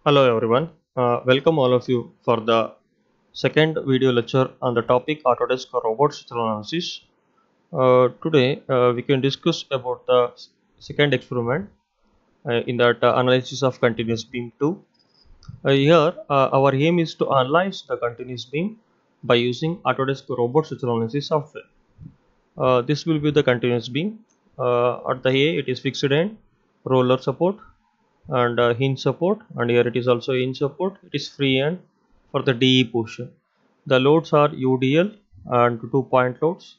Hello everyone, welcome all of you for the second video lecture on the topic Autodesk Robot Structural Analysis. Today we can discuss about the second experiment in that analysis of continuous beam 2. Here our aim is to analyze the continuous beam by using Autodesk Robot Structural Analysis software. This will be the continuous beam. At the A it is fixed end, roller support and hinge support, and here it is also hinge support. It is free end for the DE portion. The loads are UDL and 2-point loads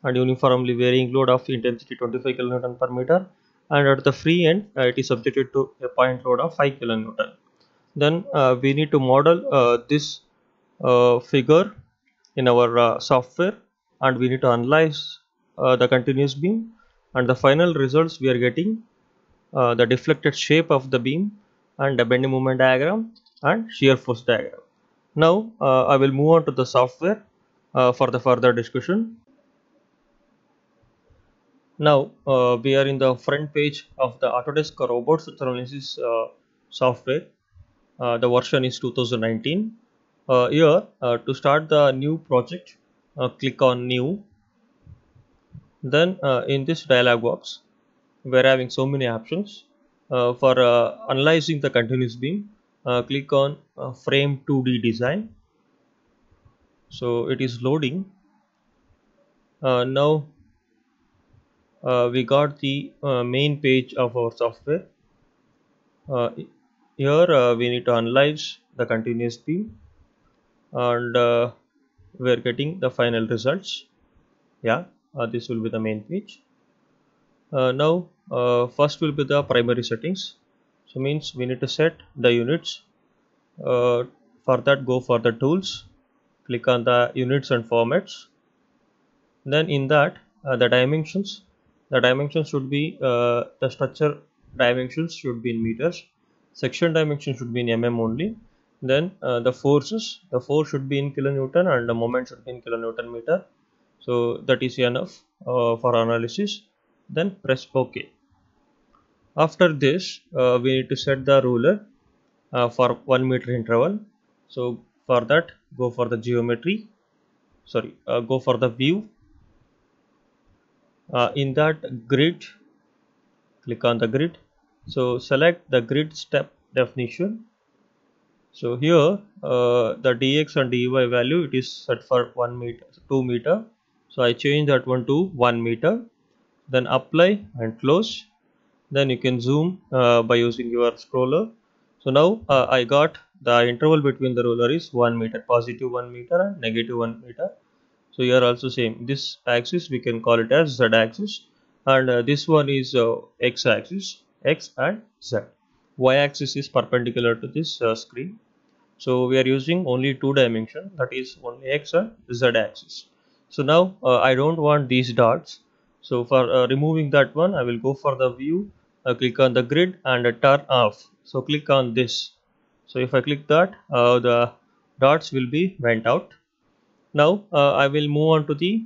and uniformly varying load of intensity 25 kN per meter, and at the free end it is subjected to a point load of 5 kN. Then we need to model this figure in our software, and we need to analyze the continuous beam, and the final results we are getting the deflected shape of the beam and the bending moment diagram and shear force diagram. Now I will move on to the software for the further discussion. Now we are in the front page of the Autodesk Robot Structural Analysis software. The version is 2019. Here to start the new project, click on new. Then in this dialog box we are having so many options. For analyzing the continuous beam, click on frame 2D design. So it is loading. Now we got the main page of our software. Here we need to analyze the continuous beam, and we are getting the final results. Yeah, this will be the main page. Now first will be the primary settings. So means we need to set the units. For that, go for the tools, click on the units and formats. Then in that the dimensions should be the structure dimensions should be in meters, section dimension should be in mm only. Then the force should be in kilonewton and the moment should be in kilonewton meter. So that is enough for analysis. Then press OK. After this we need to set the ruler for 1 meter interval. So for that, go for the geometry, go for the view. In that grid, click on the grid. So select the grid step definition. So here the dx and dy value, it is set for 1 meter, 2 meter. So I change that one to 1 meter. Then apply and close. Then you can zoom by using your scroller. So now I got the interval between the ruler is 1 meter, positive 1 meter and negative 1 meter. So here also same, this axis we can call it as z axis, and this one is x axis, x and z. Y axis is perpendicular to this screen. So we are using only 2 dimension, that is only x and z axis. So now I don't want these dots. So for removing that one, I will go for the view, click on the grid and turn off. So click on this. So if I click that, the dots will be went out. Now I will move on to the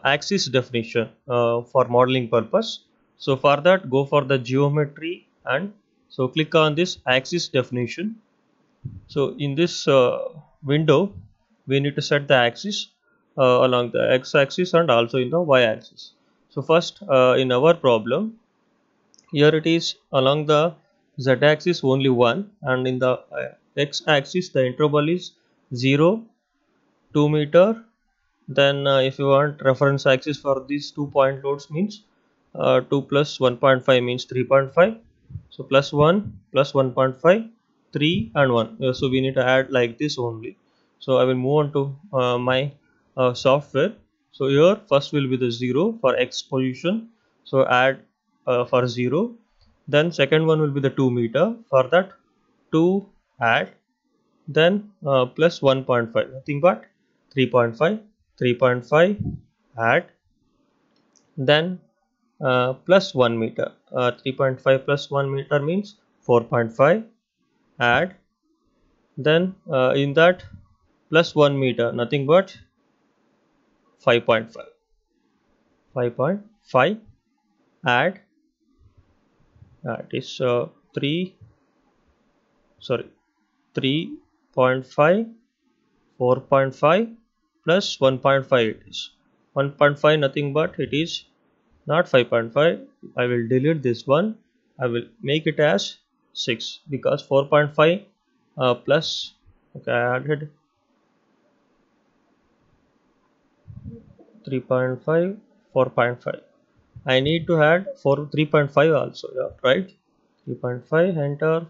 axis definition for modeling purpose. So for that, go for the geometry and so click on this axis definition. So in this window, we need to set the axis along the x axis and also in the y axis. So first in our problem, here it is along the z axis only 1, and in the x axis the interval is 0, 2 meter. Then if you want reference axis for these 2-point loads means 2 plus 1.5 means 3.5. So plus 1 plus 1.5, 3 and 1. So we need to add like this only. So I will move on to my software. So here first will be the 0 for x position. So add for 0. Then second one will be the 2 meter. For that 2 add. Then plus 1.5, nothing but 3.5, 3.5 add. Then plus 1 meter, 3.5 plus 1 meter means 4.5 add. Then in that plus 1 meter, nothing but 5.5, 5.5 add. It is 3, sorry, 3.5, 4.5 plus 1.5. It is 1.5, nothing but it is not 5.5. I will delete this one. I will make it as 6 because 4.5 plus, okay, I added 3.5, 4.5. I need to add 3.5 also, yeah, right? 3.5, enter.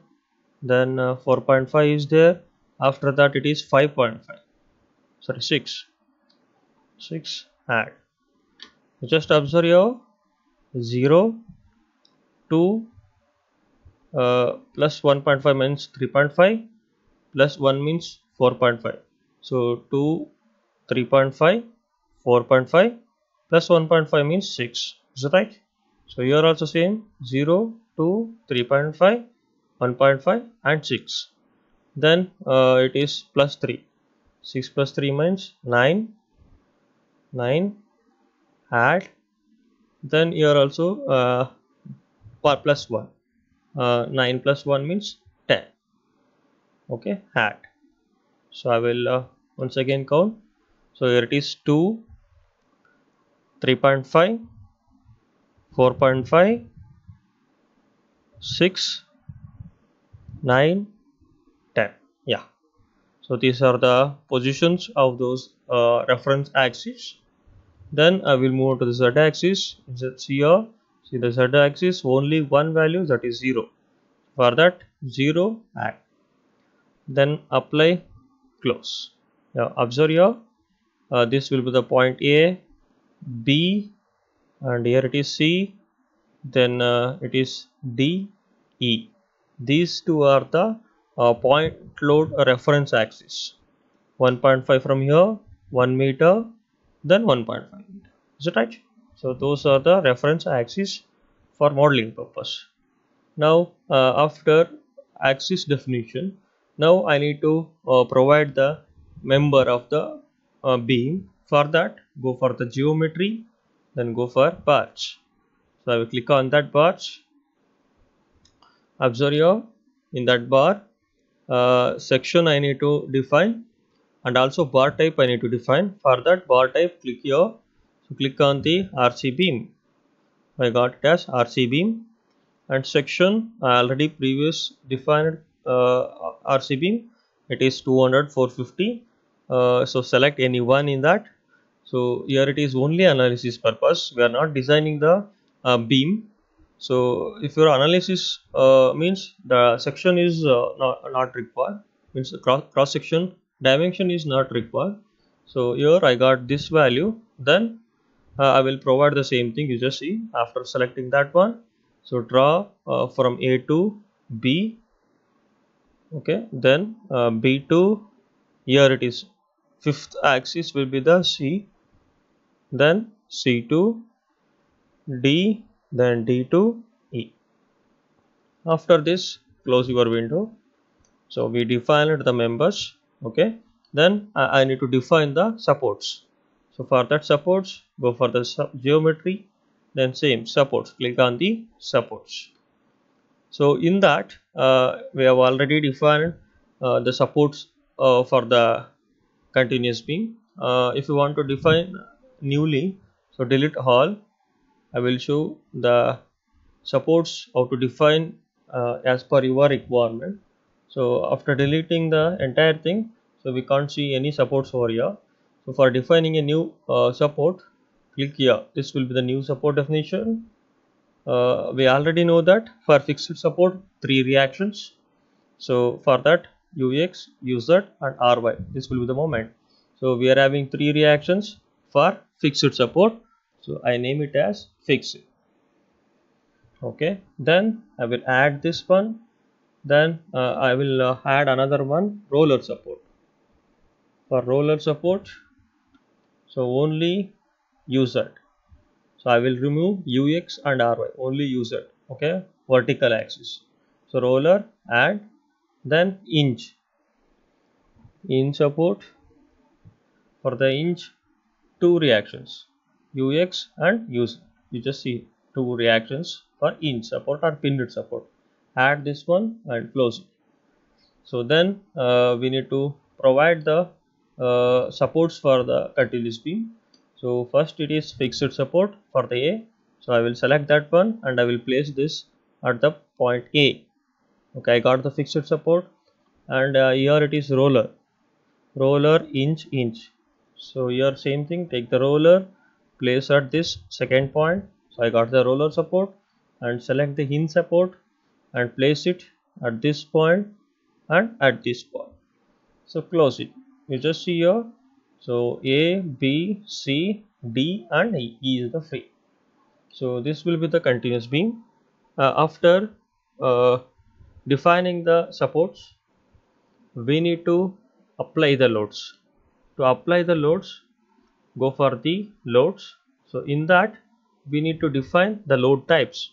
Then 4.5 is there. After that it is 5.5. Sorry, 6. 6, add. Just observe your 0, 2 plus 1.5 means 3.5 plus 1 means 4.5. So 2, 3.5, 4.5 plus 1.5 means 6. Is that right? So here also same 0, 2, 3.5, 1.5 and 6. Then it is plus 3. 6 plus 3 means 9. 9, add. Then here also plus 1. 9 plus 1 means 10. Okay, add. So I will once again count. So here it is 2, 3.5, 4.5, 6, 9, 10. Yeah. So these are the positions of those reference axes. Then I will move to the z axis. Let's see here. See the z axis, only one value, that is 0. For that 0, add. Then apply, close. Now observe here. This will be the point A, B, and here it is C. Then it is D, E. These two are the point load reference axis. 1.5 from here, 1 meter, then 1.5 meter. Is it right? So those are the reference axis for modeling purpose. Now after axis definition, now I need to provide the member of the beam. For that, go for the geometry, then go for bars. So I will click on that bars. Observe here, in that bar section I need to define, and also bar type I need to define. For that bar type, click here. So click on the RC beam. I got it as RC beam. And section I already previous defined RC beam. It is 200, 450. So select any one in that. So here it is only analysis purpose. We are not designing the beam. So if your analysis means the section is not required, means the cross section dimension is not required. So here I got this value. Then I will provide the same thing. You just see after selecting that one. So draw from A to B. Okay, then B to, here it is fifth axis will be the C, then C to D, then D to E. After this, close your window. So we defined the members. Okay, then I need to define the supports. So for that supports, go for the geometry, then same supports, click on the supports. So in that we have already defined the supports for the continuous beam. If you want to define newly, so delete all. I will show the supports how to define as per your requirement. So after deleting the entire thing, so we can't see any supports over here. So for defining a new support, click here. This will be the new support definition. We already know that for fixed support 3 reactions. So for that ux, uz and ry, this will be the moment. So we are having 3 reactions for fixed support. So I name it as fixed. Okay, then I will add this one. Then I will add another one, roller support. For roller support, so only uz. So I will remove ux and ry, only uz. Okay, vertical axis. So roller and then inch support. For the inch, 2 reactions, ux and uz. You just see 2 reactions for inch support or pinned support. Add this one and close it. So then we need to provide the supports for the continuous beam. So first it is fixed support for the A. So I will select that one and I will place this at the point A. Okay, I got the fixed support, and here it is roller inch. So here same thing, take the roller, place at this second point. So I got the roller support, and select the hinge support and place it at this point and at this point. So close it. You just see here. So A, B, C, D and E is the free. So this will be the continuous beam. After defining the supports, we need to apply the loads. To apply the loads, go for the loads. So in that we need to define the load types.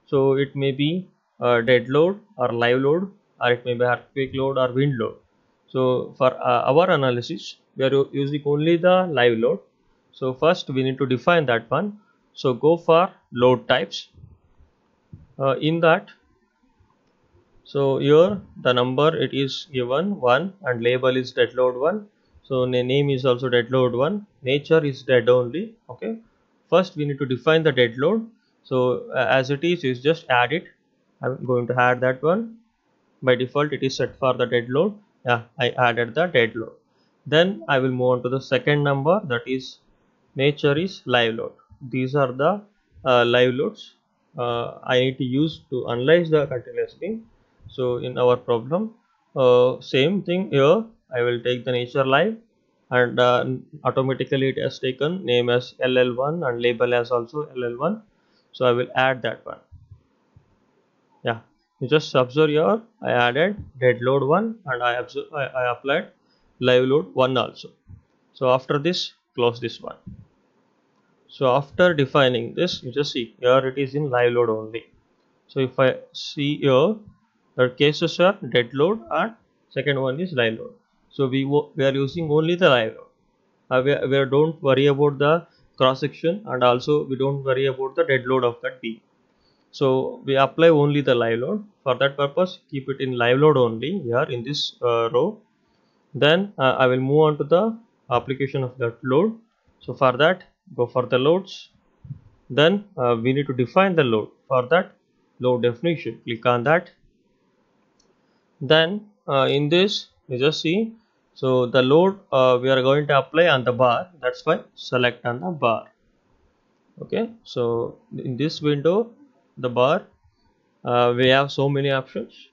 So it may be dead load or live load, or it may be earthquake load or wind load. So for our analysis, we are using only the live load. So first we need to define that one. So go for load types. In that, so here the number it is given 1 and label is dead load 1. So name is also dead load 1, nature is dead only. Okay, first we need to define the dead load. So as it is just add it. I'm going to add that one. By default it is set for the dead load. Yeah, I added the dead load. Then I will move on to the second number, that is nature is live load. These are the live loads I need to use to analyze the continuous beam. So in our problem, same thing here, I will take the nature live, and automatically it has taken name as LL1 and label as also LL1. So I will add that one. Yeah, you just observe here, I added dead load 1 and I applied live load 1 also. So after this, close this one. So after defining this, you just see here it is in live load only. So if I see here, the cases are dead load and second one is live load. So we are using only the live load. We don't worry about the cross section, and also we don't worry about the dead load of that beam. So we apply only the live load. For that purpose, keep it in live load only here in this row. Then I will move on to the application of that load. So for that, go for the loads. Then we need to define the load. For that, load definition, click on that. Then in this you just see, so the load we are going to apply on the bar, that's why select on the bar. Okay, so in this window, the bar, we have so many options.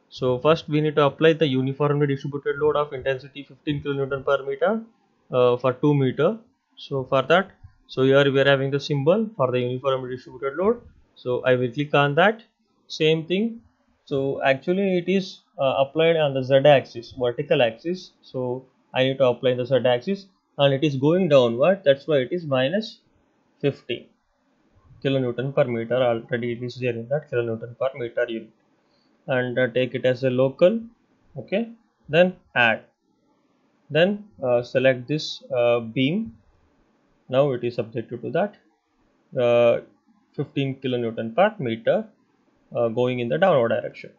So first we need to apply the uniformly distributed load of intensity 15 kN per meter for 2 meter. So for that, so here we are having the symbol for the uniformly distributed load. So I will click on that. Same thing. So actually it is applied on the Z axis, vertical axis. So I need to apply the Z axis, and it is going downward. That's why it is minus 15 kilonewton per meter. Already it is there in that kilonewton per meter unit. And take it as a local. Okay, then add, then select this beam. Now it is subjected to that 15 kilonewton per meter going in the downward direction.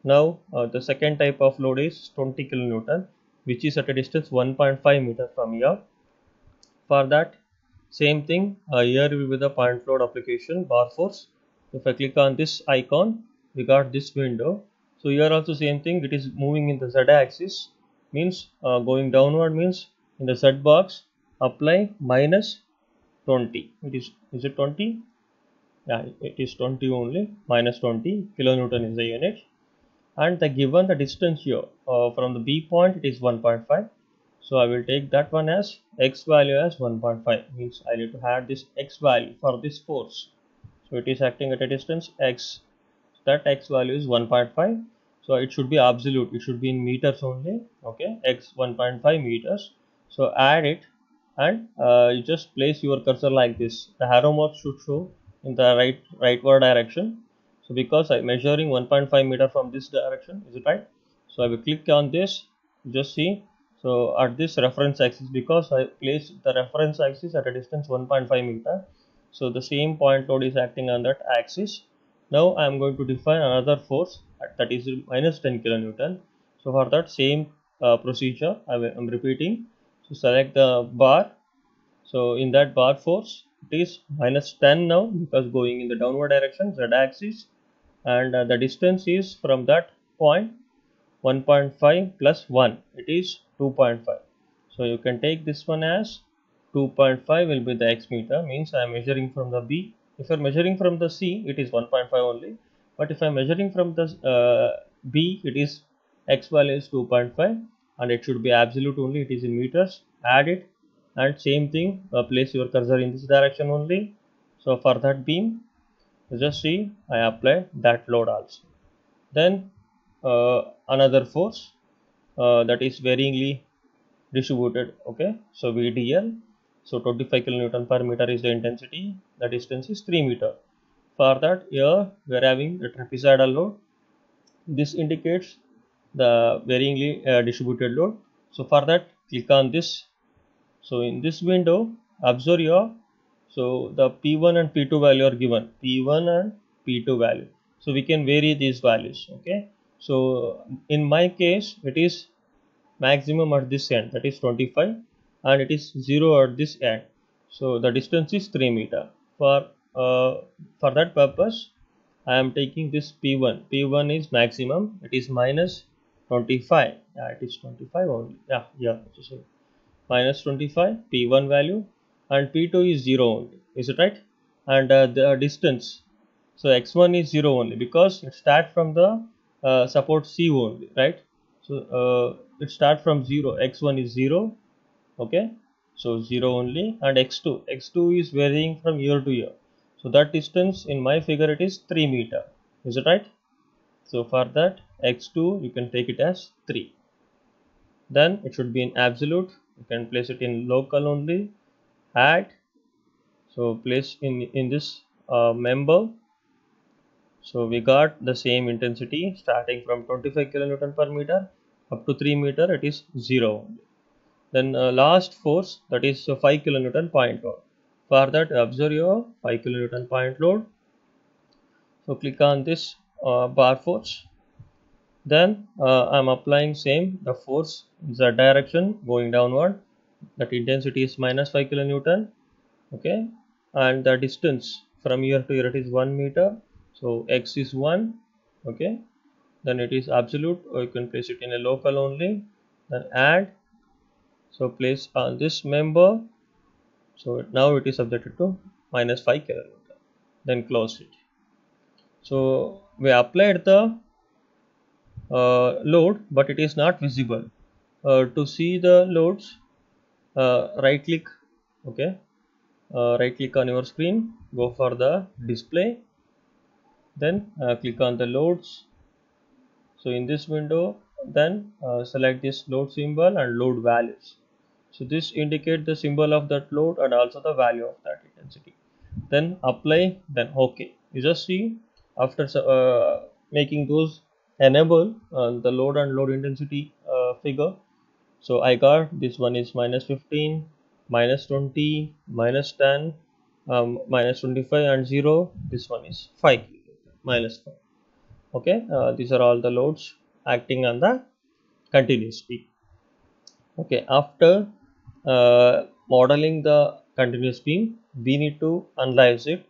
Now the second type of load is 20 kilonewton, which is at a distance 1.5 meter from here. For that, same thing, here will be the point load application, bar force. If I click on this icon, we got this window. So here also same thing, it is moving in the Z axis, means going downward means in the Z box apply minus 20. Is it 20? Yeah, it is 20 only, minus 20 kilonewton is the unit. And the given the distance here from the B point, it is 1.5. So I will take that one as x value as 1.5, means I need to add this x value for this force. So it is acting at a distance x, that x value is 1.5. So it should be absolute, it should be in meters only. Okay, x 1.5 meters. So add it, and you just place your cursor like this. The arrow mark should show in the rightward direction. So because I'm measuring 1.5 meter from this direction, is it right? So I will click on this, just see. So at this reference axis, because I placed the reference axis at a distance 1.5 meter, so the same point load is acting on that axis. Now I am going to define another force, that is minus 10 kilonewton. So for that same procedure I'm repeating. So select the bar. So in that bar force it is -10 now, because going in the downward direction, z axis, and the distance is from that point 1.5 plus 1, it is 2.5. So you can take this one as 2.5 will be the x meter, means I am measuring from the B. If you are measuring from the C, it is 1.5 only, but if I am measuring from the B, it is x value is 2.5, and it should be absolute only, it is in meters. Add it, and same thing, place your cursor in this direction only. So for that beam, just see I applied that load also. Then another force that is varyingly distributed. Okay, so VDL, so 25 kilonewton per meter is the intensity, the distance is 3 meter. For that, here we are having the trapezoidal load. This indicates the varyingly distributed load. So for that, click on this. So in this window, observe your, so the P1 and P2 value are given, P1 and P2 value. So we can vary these values. Okay, so in my case it is maximum at this end, that is 25, and it is 0 at this end. So the distance is 3 meter. For that purpose, I am taking this P1. P1 is maximum, it is -25. Yeah, it is 25 only. Yeah. So -25 P1 value, and P2 is 0 only. Is it right? And the distance, so x1 is 0 only, because it starts from the support C only, right? So it starts from 0. X1 is 0. Okay, so 0 only, and x2 is varying from year to year. So that distance in my figure, it is 3 meter. Is it right? So for that, x2 you can take it as 3. Then it should be in absolute. You can place it in local only. Add, so place in this member. So we got the same intensity starting from 25 kilonewton per meter up to 3 meter, it is 0 only. Then last force, that is 5 kilonewton point load. For that, observe your 5 kilonewton point load. So click on this bar force. Then I am applying same the force in the direction going downward. That intensity is -5 kilonewton. Okay, and the distance from here to here, it is 1 meter. So x is 1. Okay, then it is absolute, or you can place it in a local only. Then add, so place on this member. So now it is subjected to -5 kilonewton. Then close it. So we applied the load, but it is not visible. To see the loads, right click. Okay, right click on your screen, go for the display, then click on the loads. So in this window, then select this load symbol and load values. So this indicate the symbol of that load and also the value of that intensity. Then apply, then OK. You just see after making those enable the load and load intensity figure. So I got this one is -15, -20, -10, -25 and 0. This one is 5, -5. Okay, these are all the loads acting on the continuous beam. Okay, after modeling the continuous beam, we need to analyze it.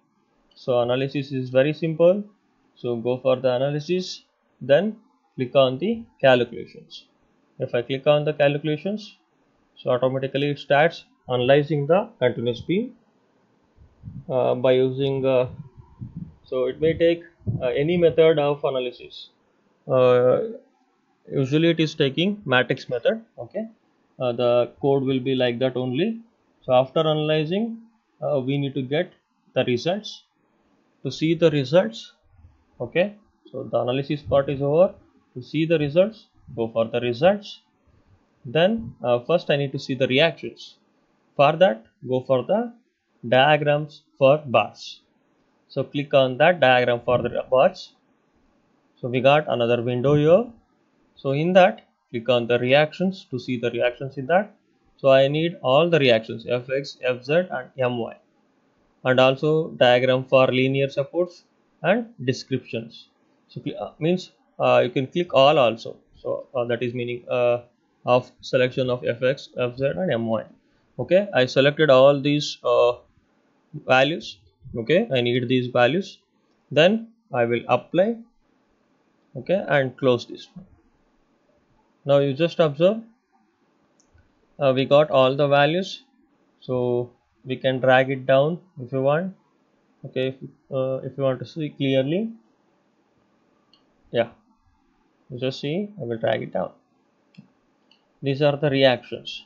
So analysis is very simple. So go for the analysis, then click on the calculations. If I click on the calculations, so automatically it starts analyzing the continuous beam by using so it may take any method of analysis. Usually it is taking matrix method. Okay, the code will be like that only. So after analyzing, we need to get the results. To see the results, okay, so the analysis part is over. To see the results, go for the results. Then first I need to see the reactions. For that, go for the diagrams for bars. So click on that diagram for the bars. So we got another window here. So in that, click on the reactions to see the reactions in that. So I need all the reactions Fx, Fz and My, and also diagram for linear supports and descriptions. So means you can click all also. So that is meaning of selection of fx, fz and my. Okay, I selected all these values. Okay, I need these values. Then I will apply. Okay, and close this one. Now you just observe we got all the values, so we can drag it down if you want. Okay, if you want to see clearly, yeah, you just see I will drag it down. These are the reactions.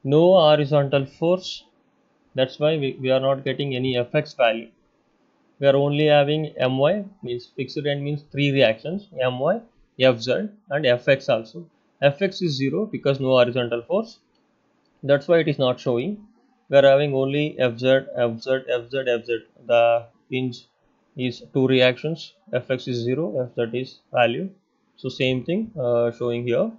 No horizontal force, that's why we are not getting any fx value. We are only having my, means fixed end means three reactions, my, fz and fx also. Fx is 0 because no horizontal force, that's why it is not showing. We are having only fz, fz, fz, fz. The pins is two reactions, fx is 0, fz is value. So same thing showing here.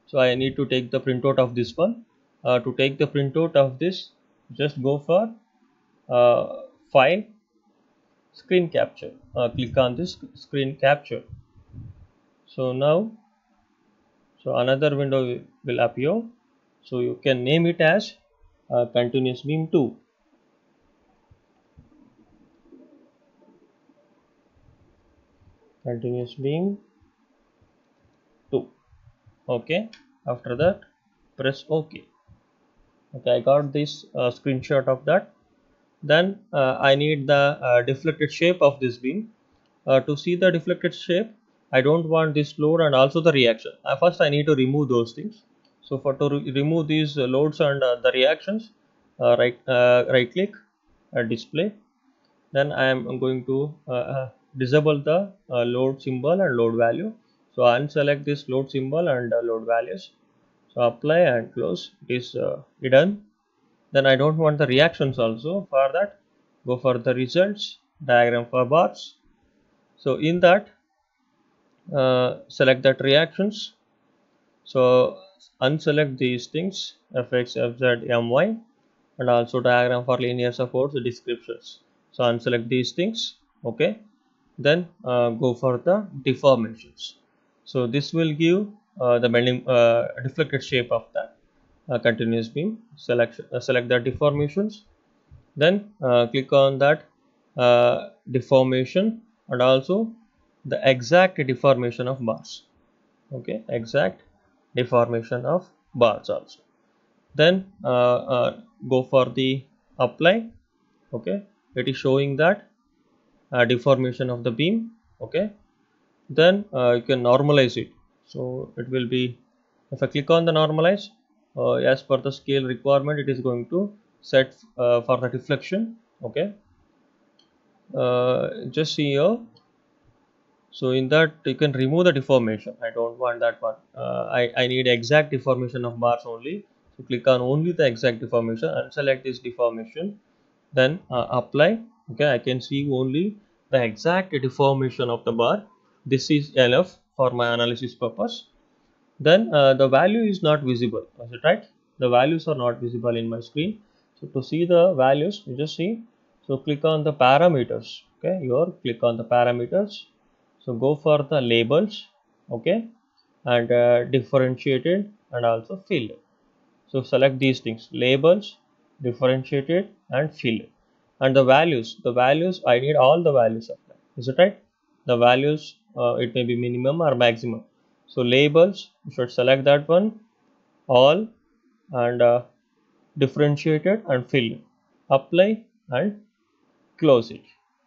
So I need to take the printout of this one. To take the printout of this, just go for file, screen capture. Click on this screen capture. So now, so another window will appear. So you can name it as continuous beam 2. Continuous beam 2. Okay, after that press OK. Okay, I got this screenshot of that. Then I need the deflected shape of this beam. To see the deflected shape, I don't want this load and also the reaction. First I need to remove those things. So for to remove these loads and the reactions, right click display. Then I am going to disable the load symbol and load value. So unselect this load symbol and load values. So apply and close. It is done. Then I don't want the reactions also. For that, go for the results, diagram for bars. So in that, select that reactions. So unselect these things, fx, fz, my, and also diagram for linear supports, descriptions. So unselect these things. Okay, then go for the deformations. So this will give the bending deflected shape of that continuous beam. Select the deformations. Then click on that deformation and also the exact deformation of bars. Okay, exact deformation of bars also. Then go for the apply. Okay, it is showing that deformation of the beam. Okay, then you can normalize it. So it will be, if I click on the normalize, as per the scale requirement, it is going to set for the deflection. Okay, just see here. So in that you can remove the deformation. I don't want that one. I need exact deformation of bars only. So click on only the exact deformation and select this deformation. Then apply. Okay, I can see only the exact deformation of the bar. This is enough for my analysis purpose. Then the value is not visible. Is it right? The values are not visible in my screen. So to see the values, you just see. So click on the parameters. Okay, here click on the parameters. So go for the labels. Okay, and differentiated and also fill. So select these things: labels, differentiated, and fill. And the values I need all the values of that. Is it right? The values it may be minimum or maximum. So labels, you should select that one, all, and differentiated and fill. Apply and close it.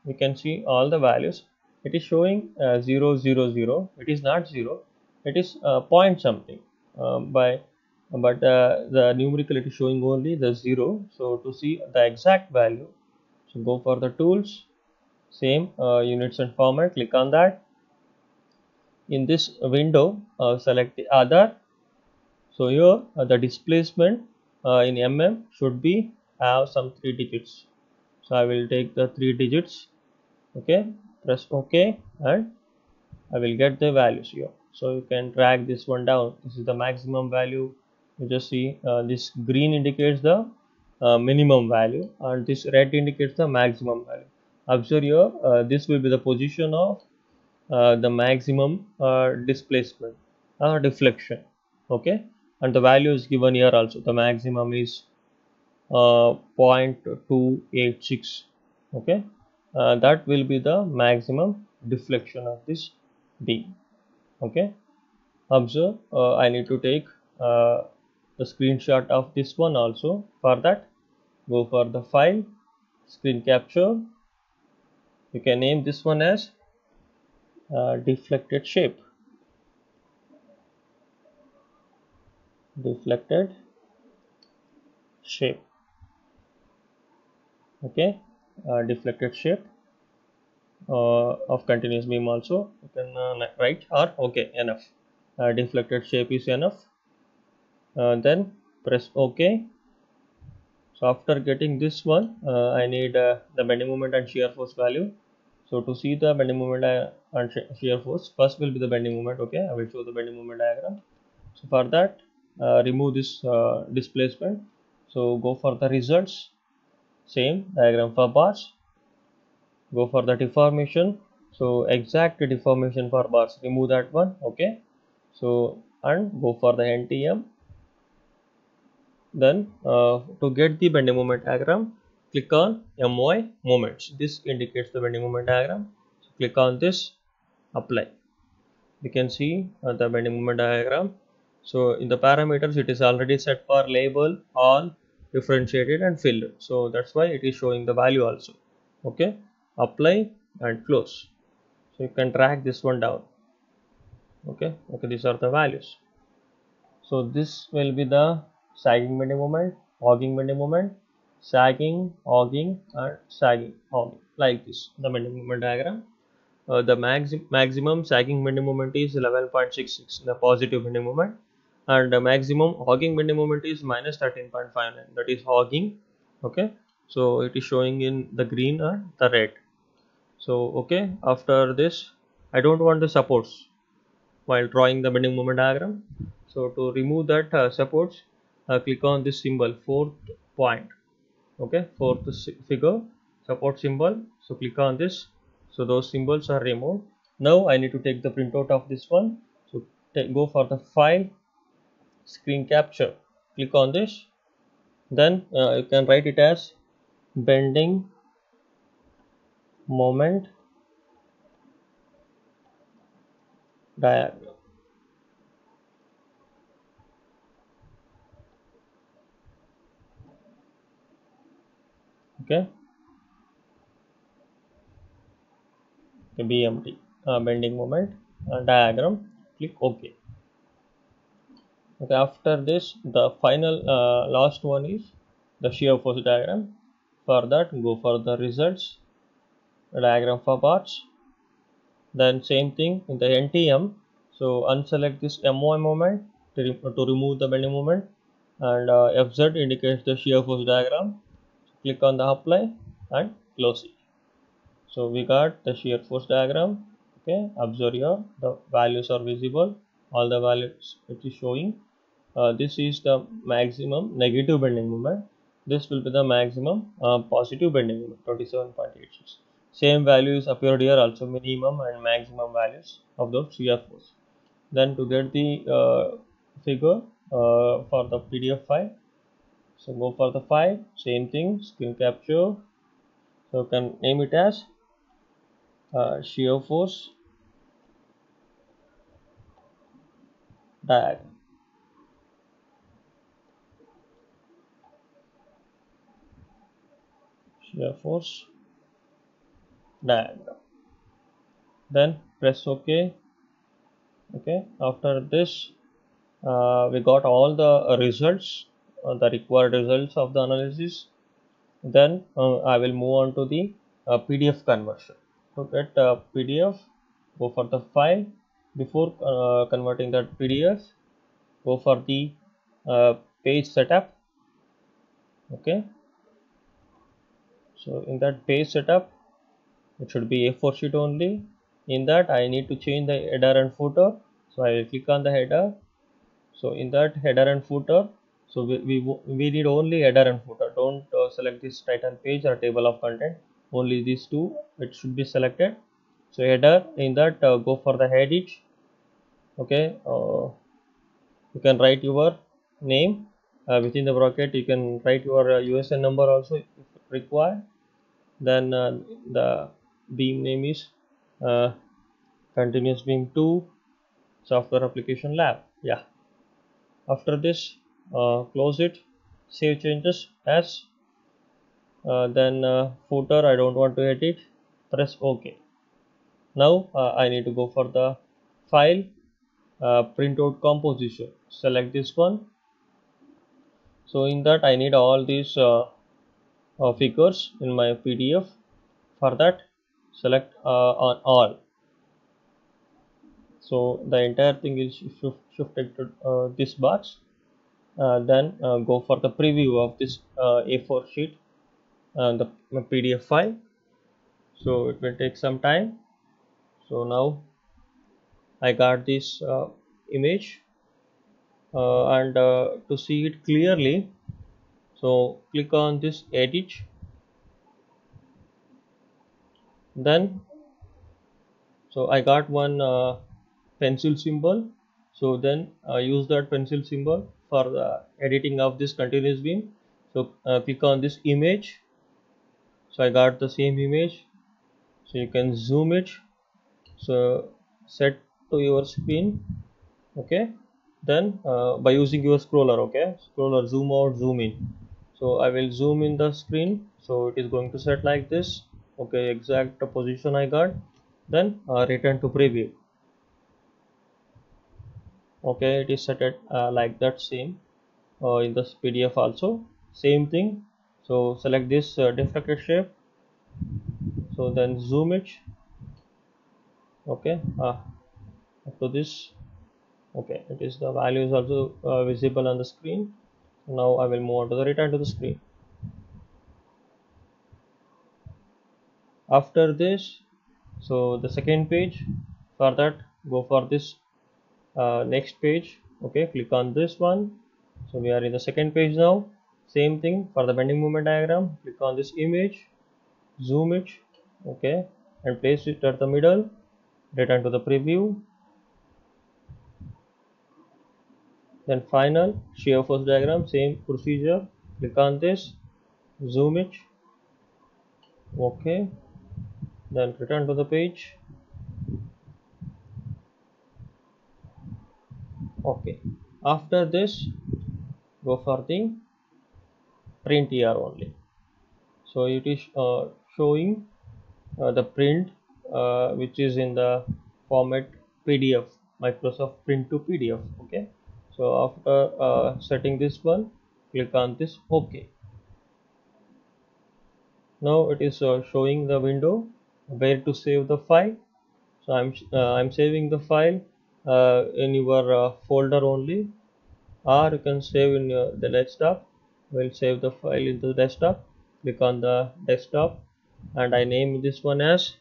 You can see all the values. It is showing 0 0 0. It is not 0. It is point something but the numerical it is showing only the 0. So to see the exact value, so go for the tools, same units and format, click on that. In this window select the other. So here the displacement in mm should be have some 3 digits. So I will take the 3 digits. Okay, press OK and I will get the values here. So you can drag this one down. This is the maximum value. You just see this green indicates the minimum value and this red indicates the maximum value. Observe here, this will be the position of the maximum displacement. deflection. Okay, and the value is given here also. The maximum is 0.286. Okay, that will be the maximum deflection of this beam. Okay, observe, I need to take the screenshot of this one also. For that, go for the file, screen capture. You can name this one as deflected shape. Deflected shape. Okay, deflected shape of continuous beam also. You can write, or okay, enough. Deflected shape is enough. Then press OK. So after getting this one, I need the bending moment and shear force value. So to see the bending moment and shear force, first will be the bending moment. Okay, I will show the bending moment diagram. So for that, remove this displacement. So go for the results, same diagram for bars. Go for the deformation. So exact deformation for bars, remove that one. Okay, so and go for the NTM. Then to get the bending moment diagram, click on MY moments. This indicates the bending moment diagram. So click on this, apply. You can see the bending moment diagram. So in the parameters, it is already set for label, all, differentiated and filled. So that's why it is showing the value also. Okay, apply and close. So you can drag this one down. Okay, these are the values. So this will be the sagging bending moment, hogging bending moment, sagging, hogging and sagging, hogging, like this, the bending moment diagram. The maximum sagging bending moment is 11.66, the positive bending moment, and the maximum hogging bending moment is minus 13.59, that is hogging. Okay, so it is showing in the green and the red. So okay, after this, I don't want the supports while drawing the bending moment diagram. So to remove that supports, click on this symbol, fourth point. Okay, fourth figure, support symbol. So click on this. So those symbols are removed. Now I need to take the printout of this one. So go for the file, screen capture. Click on this. Then you can write it as bending moment diagram. Okay, BMD, bending moment diagram. Click OK. Okay, after this, the final last one is the shear force diagram. For that, go for the results, diagram for parts. Then same thing in the NTM. So unselect this MY moment to remove the bending moment, and FZ indicates the shear force diagram. Click on the apply and close it. So we got the shear force diagram. Okay, observe here, the values are visible, all the values it is showing. This is the maximum negative bending moment. This will be the maximum positive bending moment, 27.86. Same values appeared here also, minimum and maximum values of the shear force. Then to get the figure for the PDF file, so go for the file, same thing, screen capture. So you can name it as shear force diagram. Shear force diagram. Then press OK. Okay, after this, we got all the results, the required results of the analysis. Then I will move on to the PDF conversion. To get PDF, go for the file. Before converting that PDF, go for the page setup. Okay, so in that page setup, it should be A4 sheet only. In that, I need to change the header and footer. So I will click on the header. So in that header and footer, so we need only header and footer. Don't select this title page or table of content. Only these two it should be selected. So header, in that go for the headage. Okay, you can write your name within the bracket. You can write your USN number also if required. Then the beam name is uh, continuous beam 2 software application lab. Yeah, after this close it, save changes as, then footer I don't want to edit, press OK. Now I need to go for the file, printout composition, select this one. So in that I need all these figures in my PDF. For that, select on all. So the entire thing is shifted to this box. Then go for the preview of this A4 sheet, the PDF file. So it will take some time. So now I got this image, and to see it clearly, so click on this edit. Then so I got one pencil symbol, so then use that pencil symbol for the editing of this continuous beam. So click on this image. So I got the same image, so you can zoom it. So set to your screen. Okay, then by using your scroller, okay, scroller, zoom out, zoom in. So I will zoom in the screen, so it is going to set like this. Okay, exact position I got. Then return to preview. Okay, it is set at like that, same in this PDF also, same thing. So select this diffracted shape, so then zoom it. Okay, up to this. Okay, it is, the value is also visible on the screen. Now I will move on to the return to the screen. After this, so the second page, for that go for this next page. Okay, click on this one. So we are in the second page now. Same thing for the bending moment diagram, click on this image, zoom it, okay, and place it at the middle, return to the preview. Then final shear force diagram, same procedure, click on this, zoom it, okay, then return to the page. Okay, after this go for the print here only. So it is showing the print which is in the format PDF, Microsoft Print to PDF. Okay, so after setting this one, click on this OK. Now it is showing the window where to save the file. So I'm saving the file in your folder only, or you can save in the desktop. We'll save the file in the desktop. Click on the desktop, and I name this one as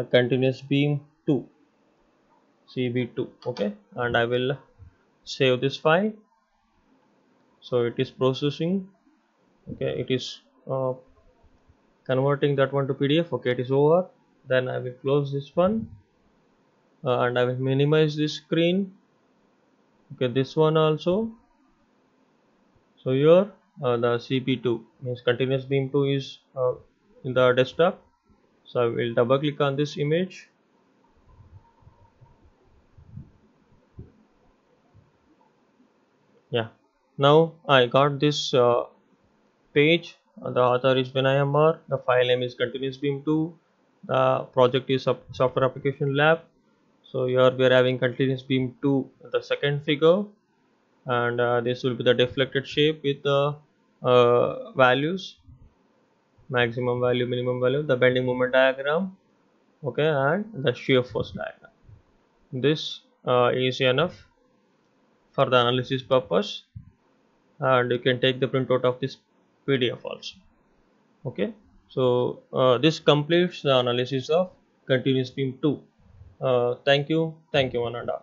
continuous beam 2, CB2. Okay, and I will save this file. So it is processing. Okay, it is converting that one to PDF. Okay, it is over. Then I will close this one, and I will minimize this screen. Okay, this one also. So here the CP2 means continuous beam 2 is in the desktop. So I will double click on this image. Yeah, now I got this page. The author is Vinay Amar. The file name is continuous beam 2. The project is software application lab. So here we are having continuous beam 2, the second figure, and this will be the deflected shape with the values, maximum value, minimum value, the bending moment diagram, okay, and the shear force diagram. This is enough for the analysis purpose, and you can take the printout of this PDF also. Okay, so this completes the analysis of continuous beam 2. Thank you, Ananda.